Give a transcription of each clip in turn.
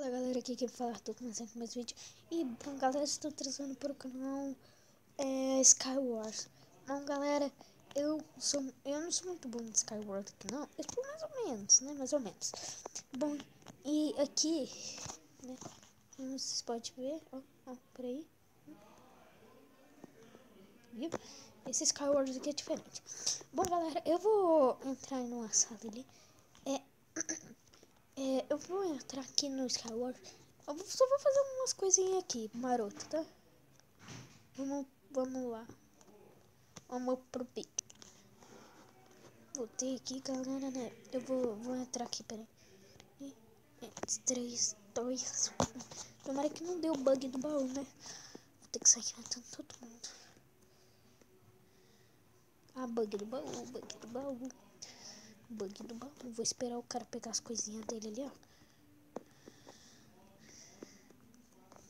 Fala galera, aqui quem fala, tô começando mais vídeo. E bom galera, estou trazendo para o canal Skywars. Bom galera, eu não sou muito bom de Skywars aqui não. Eu sou mais ou menos, né, mais ou menos. Bom, e aqui, né, como vocês podem ver, ó, peraí. Viu? Esse Skywars aqui é diferente. Bom galera, eu vou entrar numa sala ali. Eu vou entrar aqui no Skywars. Só vou fazer umas coisinhas aqui, maroto, tá? Vamos lá. Vamos pro pique. Voltei aqui, galera, né? Eu vou entrar aqui, peraí. 3, 2, 1. Tomara que não deu bug do baú, né? Vou ter que sair matando todo mundo. Ah, bug do baú, bug do baú. Bug do baú. Vou esperar o cara pegar as coisinhas dele ali, ó.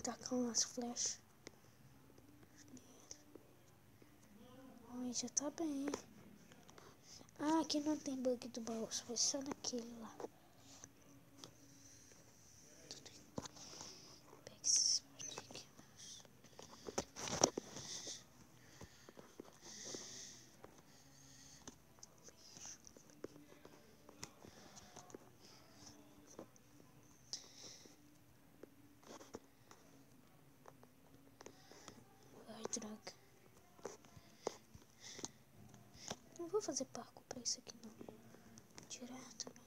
Tacar umas flechas. Ai, já tá bem. Ah, aqui não tem bug do baú, só naquele lá. Pega esses aqui. Ai, droga. Não vou fazer parkour pra isso aqui, não. Direto, né?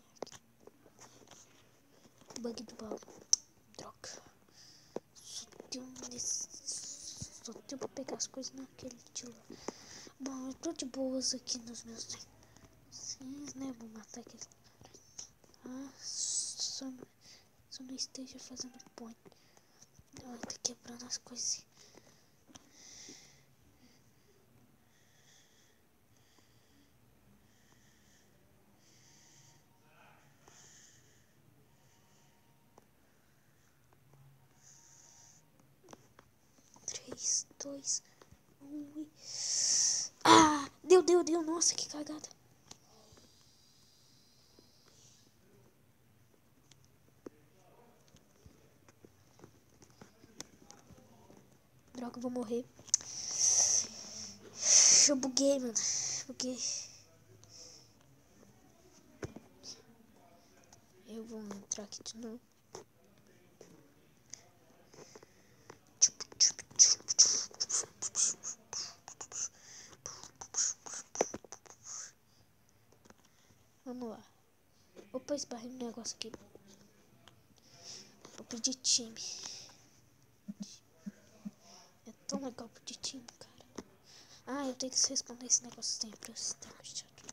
Bug do baú. Droga. Só deu pra pegar as coisas naquele de lá. Bom, eu tô de boas aqui nos meus negocinhos, né? Vou matar aquele. Ah, só não esteja fazendo point. Ai, tá quebrando as coisinhas. Três, dois, um e... Ah! Deu! Nossa, que cagada. Droga, eu vou morrer. Eu buguei, mano. Buguei. Eu vou entrar aqui de novo. Vamos lá. Opa, esbarrei no negócio aqui. Vou pedir time. É tão legal pedir time, cara. Ah, eu tenho que responder esse negócio sempre. Tá chato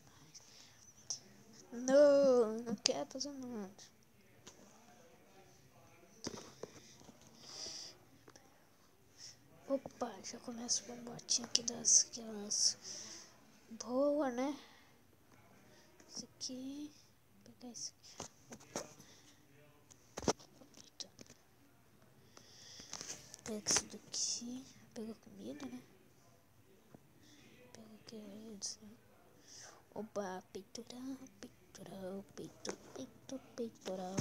demais. Não quero fazer nada. Opa, já começa com uma botinha aqui das aquelas boa, né? Esse aqui. Vou pegar esse aqui. Opa. Pega isso daqui. Pega comida, né? Pega aqui, opa, peitoral, peitoral.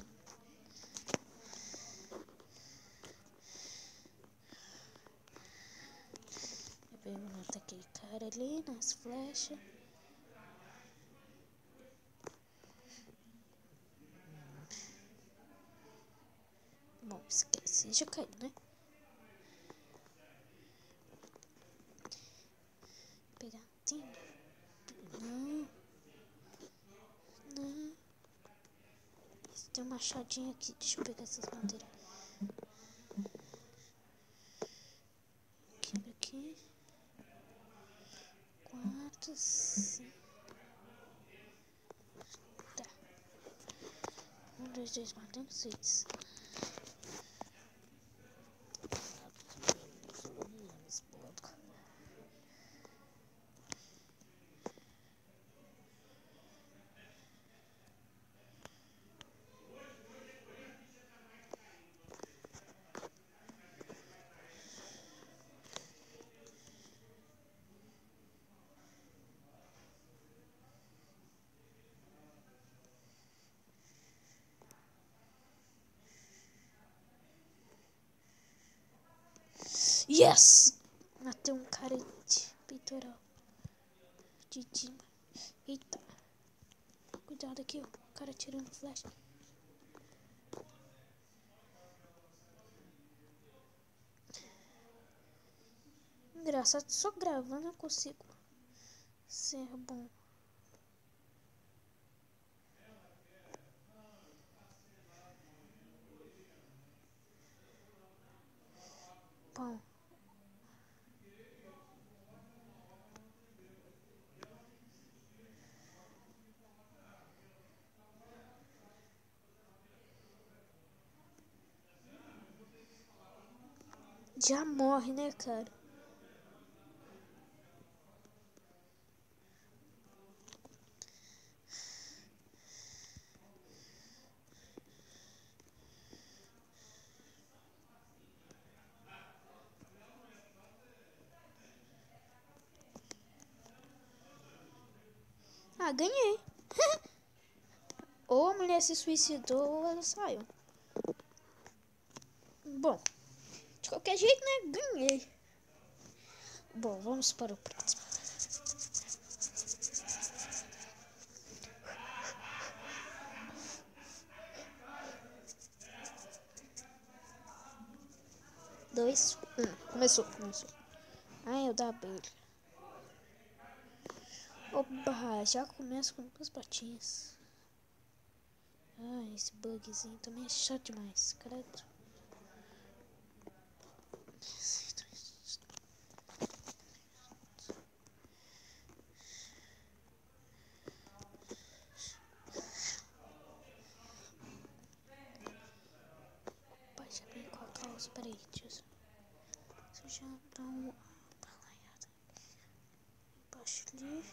Eu pego matar aquele cara ali nas flechas. Bom, esquece, já caiu, né? Pegar, tem. Não. Tem um machadinho aqui, deixa eu pegar essas madeiras. Quebra aqui. 4, 5. Tá. 1, 2, 2, matando 6. Yes! Matei um cara de peitoral. De Dima. Eita. Cuidado aqui, ó. O cara tirando flecha. Engraçado, só gravando eu consigo ser bom. Bom. Já morre, né, cara? Ah, ganhei. Ou a mulher se suicidou ou ela saiu. Bom, de qualquer jeito, né? Ganhei. Bom, vamos para o próximo. Dois, começou. Ai, eu da abelha. Opa, já começa com duas patinhas. Ai, esse bugzinho também é chato demais, credo. Opa, já vem colocar os paredes. Você já dá uma balaiada embaixo ali.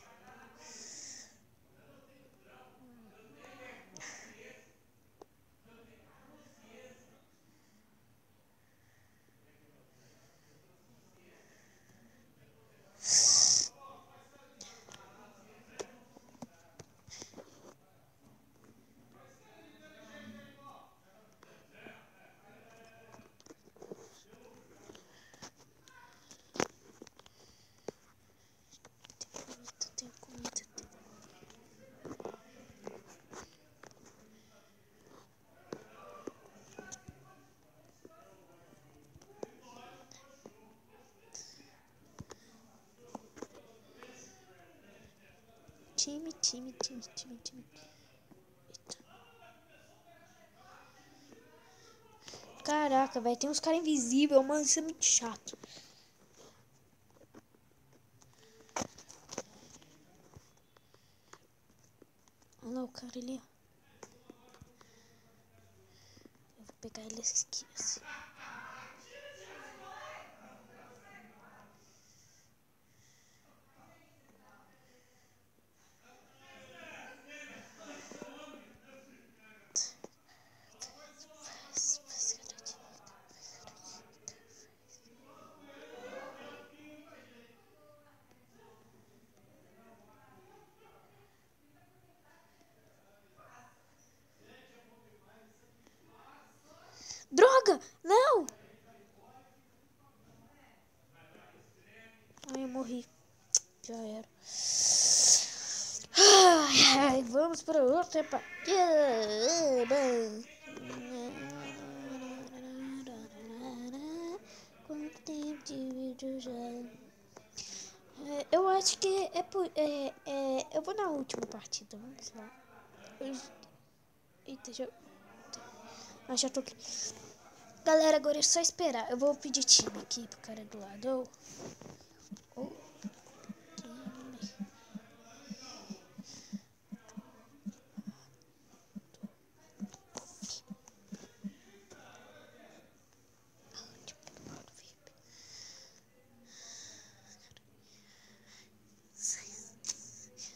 Tem comida. Time. Eita. Caraca, velho, tem uns caras invisíveis, mano, isso é muito chato. Olha lá o cara ali, ó. Eu vou pegar ele aqui, assim. Droga! Não! Ai, eu morri. Já era. Ai, vamos para outra partida. Quanto tempo de vídeo já? Eu acho que eu vou na última partida. Vamos lá. Eita, já tô aqui. Galera, agora é só esperar. Eu vou pedir time aqui pro cara do lado.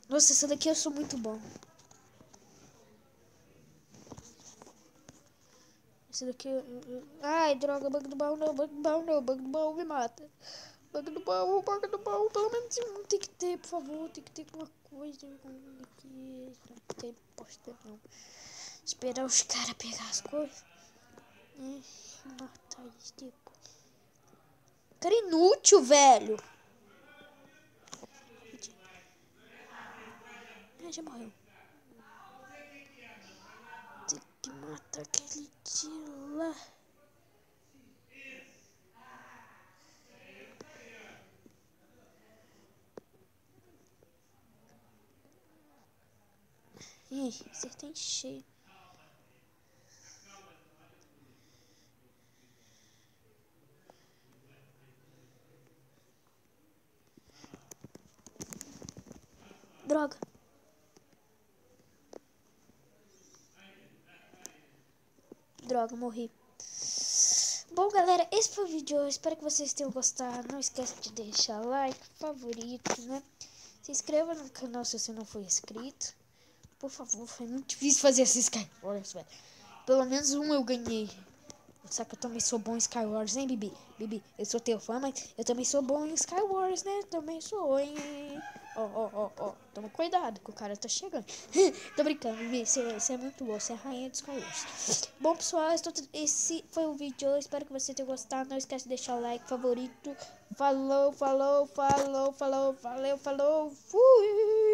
Nossa, essa daqui eu sou muito bom. Esse daqui... Ai, droga, bug do baú não, bug do baú me mata. Bug do baú, pelo menos um tem que ter, por favor, tem que ter alguma coisa aqui. Não tem posta não. Esperar os caras pegar as coisas. E matar eles depois. Cara inútil, velho. Já morreu. Tem que matar aquele de lá. Ih, acertei cheio. Droga. Droga, morri. Bom, galera, esse foi o vídeo. Eu espero que vocês tenham gostado. Não esqueça de deixar like, favorito, né? Se inscreva no canal se você não for inscrito. Por favor, foi muito difícil fazer esses Skywars, velho. Pelo menos um eu ganhei. Só que eu também sou bom em Skywars, hein, Bibi? Bibi, eu sou teu fã, mas eu também sou bom em Skywars, né? Também sou, hein? Ó. Toma cuidado, que o cara tá chegando. Tô brincando, Bibi. Você é muito bom. Você é a rainha dos Skywars. Bom, pessoal, esse foi o vídeo. Eu espero que você tenha gostado. Não esquece de deixar o like, favorito. Falou. Valeu, falou. Fui!